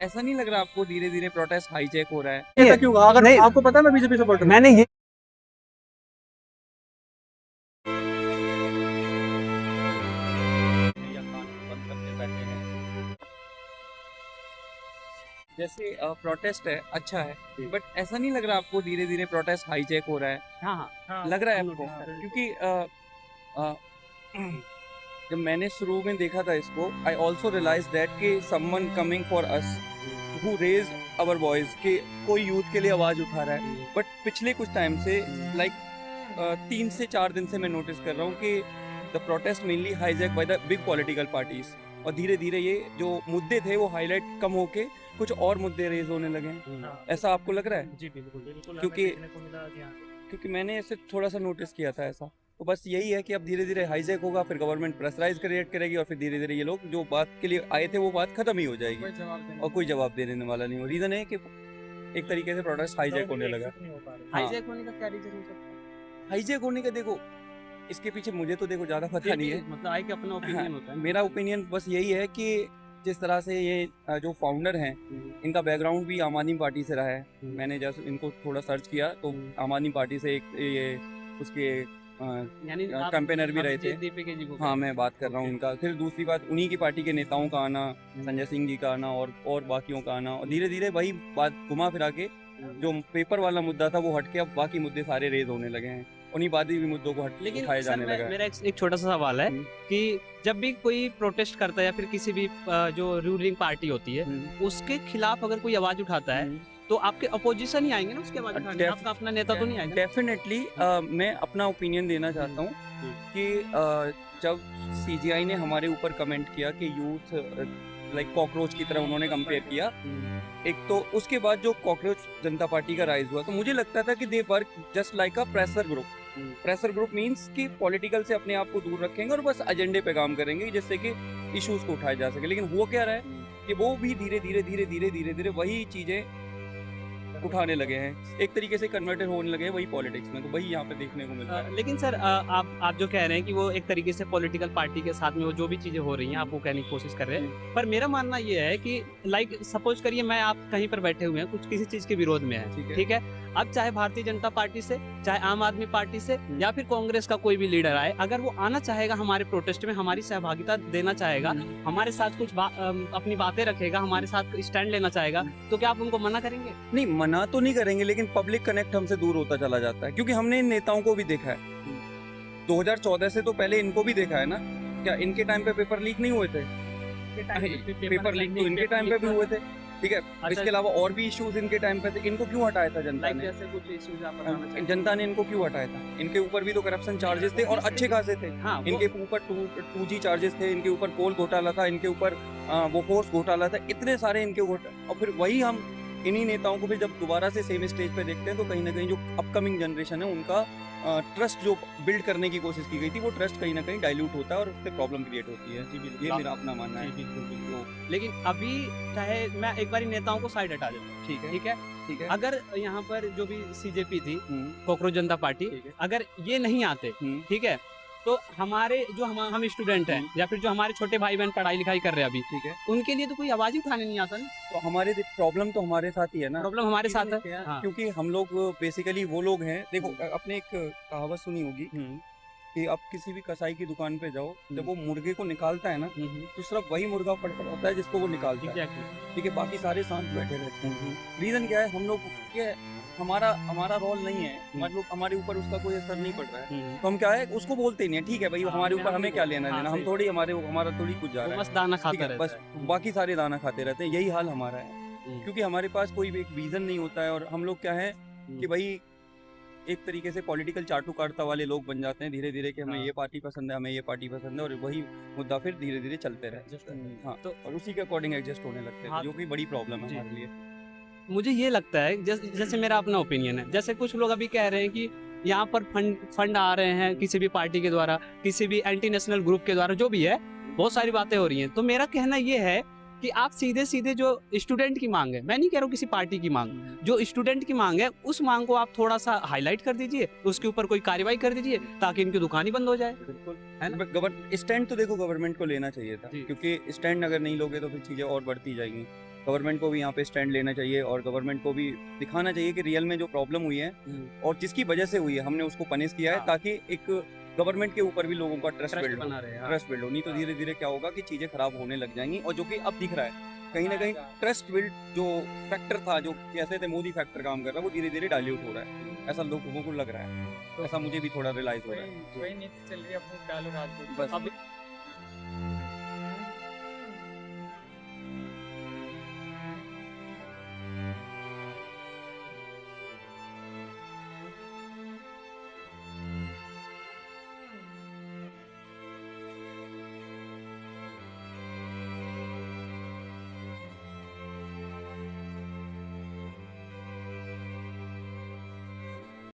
ऐसा नहीं लग रहा आपको धीरे धीरे प्रोटेस्ट हाईजैक हो रहा है? ऐसा क्यों हुआ? अगर नहीं, आपको पता है मैं बीजेपी सपोर्टर हूं। मैंने ये या कान बंद करके बैठे हैं। जैसे प्रोटेस्ट है, अच्छा है, बट ऐसा नहीं लग रहा आपको धीरे धीरे प्रोटेस्ट हाईजैक हो रहा है? हाँ, लग रहा है हम आपको? notice कर रहे हैं। क्योंकि अ, जब मैंने शुरू में देखा था इसको, आई ऑल्सो रियलाइज दैट कि someone coming for us who raise our voice, कि कोई यूथ के लिए आवाज़ उठा रहा है। बट पिछले कुछ टाइम से लाइक 3 से 4 दिन से मैं नोटिस कर रहा हूँ कि the protest mainly hijack by the big political parties, और धीरे धीरे ये जो मुद्दे थे वो हाईलाइट कम होके कुछ और मुद्दे रेज होने लगे हैं। ऐसा आपको लग रहा है? जी बिल्कुल क्योंकि मैंने ऐसे थोड़ा सा नोटिस किया था ऐसा। तो बस यही है कि अब धीरे धीरे हाईजैक होगा, फिर गवर्नमेंट प्रेशराइज क्रिएट करेगी, और फिर धीरे धीरे ये लोग जो बात के लिए आए थे वो बात खत्म ही हो जाएगी और कोई जवाब देने वाला नहीं हो। रीजन है कि एक तरीके से प्रोटेस्ट हाईजैक होने लगा। हाईजैक होने का क्या रीजन हो सकता है? हाईजैक होने का देखो, इसके पीछे मुझे तो देखो ज़्यादा पता नहीं है। मतलब आए कि अपना ओपिनियन होता है। मेरा ओपिनियन बस यही है कि जिस तरह से ये जो फाउंडर हैं, इनका बैकग्राउंड भी आम आदमी पार्टी से रहा है। मैंने जैसे इनको थोड़ा सर्च किया तो आम आदमी पार्टी से एक ये उसके यानी आप- कैंपेनर भी आप रहे थे। दीपिका जी को हाँ, मैं बात कर रहा हूँ उनका। फिर दूसरी बात, उन्हीं की पार्टी के नेताओं का आना, संजय सिंह जी का आना और बाकियों का आना, और धीरे धीरे वही बात घुमा फिरा के जो पेपर वाला मुद्दा था वो हट के अब बाकी मुद्दे सारे रेज होने लगे हैं। उन्हीं बाकी भी मुद्दों को लेकिन उठाया सर जाने लगा है। मेरा एक छोटा सा सवाल है कि जब भी कोई प्रोटेस्ट करता है या फिर किसी भी जो रूलिंग पार्टी होती है उसके खिलाफ अगर कोई आवाज उठाता है तो आपके अपोजिशन ही आएंगे ना उसके आवाज उठाने। आपका अपना नेता तो नहीं आएगा। डेफिनेटली मैं अपना ओपिनियन देना चाहता हूँ कि जब सीजीआई ने हमारे ऊपर कमेंट किया कि यूथ लाइक कॉकरोच की तरह उन्होंने कंपेयर किया, एक तो उसके बाद जो कॉकरोच जनता पार्टी का राइज हुआ, तो मुझे लगता था कि they work just like a pressure group. Pressure group means कि पॉलिटिकल से अपने आप को दूर रखेंगे और बस एजेंडे पे काम करेंगे जिससे कि इश्यूज को उठाया जा सके। लेकिन हो क्या रहा है कि वो भी धीरे धीरे वही चीजें उठाने लगे हैं, एक तरीके से कन्वर्टेड होने लगे हैं वही पॉलिटिक्स में। तो वही यहाँ पे देखने को मिलता है। लेकिन सर आप जो कह रहे हैं कि वो एक तरीके से पॉलिटिकल पार्टी के साथ में वो जो भी चीजें हो रही हैं आप वो कहने की कोशिश कर रहे हैं, पर मेरा मानना ये है कि लाइक सपोज करिए मैं आप कहीं पर बैठे हुए हैं, कुछ किसी चीज के विरोध में है, ठीक है। अब चाहे भारतीय जनता पार्टी से, चाहे आम आदमी पार्टी से, या फिर कांग्रेस का कोई भी लीडर आए, अगर वो आना चाहेगा हमारे प्रोटेस्ट में, हमारी सहभागिता देना चाहेगा, हमारे साथ कुछ अपनी बातें रखेगा, हमारे साथ स्टैंड लेना चाहेगा, तो क्या आप उनको मना करेंगे? नहीं, मना तो नहीं करेंगे, लेकिन पब्लिक कनेक्ट हमसे दूर होता चला जाता है, क्योंकि हमने इन नेताओं को भी देखा है। 2014 से तो पहले इनको भी देखा है ना। क्या इनके टाइम पे पेपर लीक नहीं हुए थे? पेपर लीक तो इनके टाइम पे भी हुए थे, ठीक है। इसके अलावा और भी इश्यूज इनके टाइम पे थे। इनको क्यों हटाया था जनता ने? जैसे कुछ इश्यूज आप बताना चाहेंगे? जनता ने इनको क्यों हटाया था? इनके ऊपर भी तो करप्शन चार्जेस थे और अच्छे खासे थे। हाँ, इनके ऊपर 2G चार्जेस थे, इनके ऊपर कोल घोटाला था, इनके ऊपर बोफोर्स घोटाला था, इतने सारे इनके और फिर वही हम इन्हीं नेताओं को फिर जब दोबारा से सेम स्टेज पे देखते हैं तो कहीं ना कहीं जो अपकमिंग जनरेशन है उनका ट्रस्ट जो बिल्ड करने की कोशिश की गई थी वो ट्रस्ट कहीं ना कहीं डाइल्यूट होता है और उससे प्रॉब्लम क्रिएट होती है। ये मेरा अपना मानना है। लेकिन अभी चाहे मैं एक बार नेताओं को साइड हटा देता हूँ, ठीक है। अगर यहाँ पर जो भी सीजेपी थी, कॉकरोच जनता पार्टी, अगर ये नहीं आते, ठीक है, तो हमारे जो हम स्टूडेंट हैं या फिर जो हमारे छोटे भाई बहन पढ़ाई लिखाई कर रहे हैं अभी, ठीक है, उनके लिए तो कोई आवाज ही उठाने नहीं आता ना। तो हमारे प्रॉब्लम तो हमारे साथ ही है ना। प्रॉब्लम हमारे साथ है, हाँ। क्योंकि हम लोग बेसिकली वो लोग हैं। देखो, आपने एक कहावत सुनी होगी कि आप किसी भी कसाई की दुकान पे जाओ, जब वो मुर्गे को निकालता है ना तो सिर्फ वही मुर्गा फटफट है जिसको वो निकालता है, ठीक है। बाकी सारे शांत बैठे रहते हैं। रीजन क्या है? हम लोग क्या, हमारा रोल नहीं है, हमारे ऊपर उसका कोई असर नहीं पड़ रहा है, तो हम क्या है उसको बोलते नहीं है, ठीक है भाई, हमारे ऊपर हमें क्या लेना देना, हम थोड़ी हमारा थोड़ी कुछ जा रहा है, बस दाना खाता रहता बस बाकी सारे दाना खाते रहते हैं। यही हाल हमारा है, क्योंकि हमारे पास कोई भी एक विजन नहीं होता है और हम लोग क्या है कि भाई एक तरीके से पॉलिटिकल चाटुकारिता वाले लोग बन जाते हैं धीरे धीरे कि हमें ये पार्टी पसंद है, हमें ये पार्टी पसंद है, और वही मुद्दा फिर धीरे धीरे चलते रहते हैं। हाँ, तो और उसी के अकॉर्डिंग एडजस्ट होने लगते हैं, जो कि बड़ी प्रॉब्लम है हमारे लिए। मुझे ये लगता है जैसे मेरा अपना ओपिनियन है, जैसे कुछ लोग अभी कह रहे हैं कि यहाँ पर फंड आ रहे हैं किसी भी पार्टी के द्वारा, किसी भी एंटी नेशनल ग्रुप के द्वारा, जो भी है, बहुत सारी बातें हो रही हैं। तो मेरा कहना ये है कि आप सीधे जो स्टूडेंट की मांग है, मैं नहीं कह रहा हूँ किसी पार्टी की मांग, जो स्टूडेंट की मांग है उस मांग को आप थोड़ा सा हाईलाइट कर दीजिए, उसके ऊपर कोई कार्रवाई कर दीजिए ताकि इनकी दुकान ही बंद हो जाए। बिल्कुल, है ना। स्टैंड तो देखो गवर्नमेंट को लेना चाहिए था, क्योंकि स्टैंड अगर नहीं लोगे तो फिर चीजें और बढ़ती जाएंगी। गवर्नमेंट को भी यहाँ पे स्टैंड लेना चाहिए और गवर्नमेंट को भी दिखाना चाहिए कि रियल में जो प्रॉब्लम हुई है और जिसकी वजह से हुई है हमने उसको पनिश किया है, हाँ। ताकि एक गवर्नमेंट के ऊपर भी लोगों का ट्रस्ट ट्रस्ट बिल्ड हो। बना रहे हैं, हाँ। ट्रस्ट बिल्ड हो, नहीं तो धीरे धीरे क्या होगा कि चीज़ें खराब होने लग जाएंगी, और जो कि अब दिख रहा है कहीं ना कहीं ट्रस्ट बिल्ड जो फैक्टर था, जो कहते थे मोदी फैक्टर काम कर रहा है, वो धीरे धीरे डाइल्यूट हो रहा है, ऐसा लोगों को लग रहा है, ऐसा मुझे भी थोड़ा रियलाइज हो रहा है। वही नीति चल रही है अपनी डालो राजपूत बस अब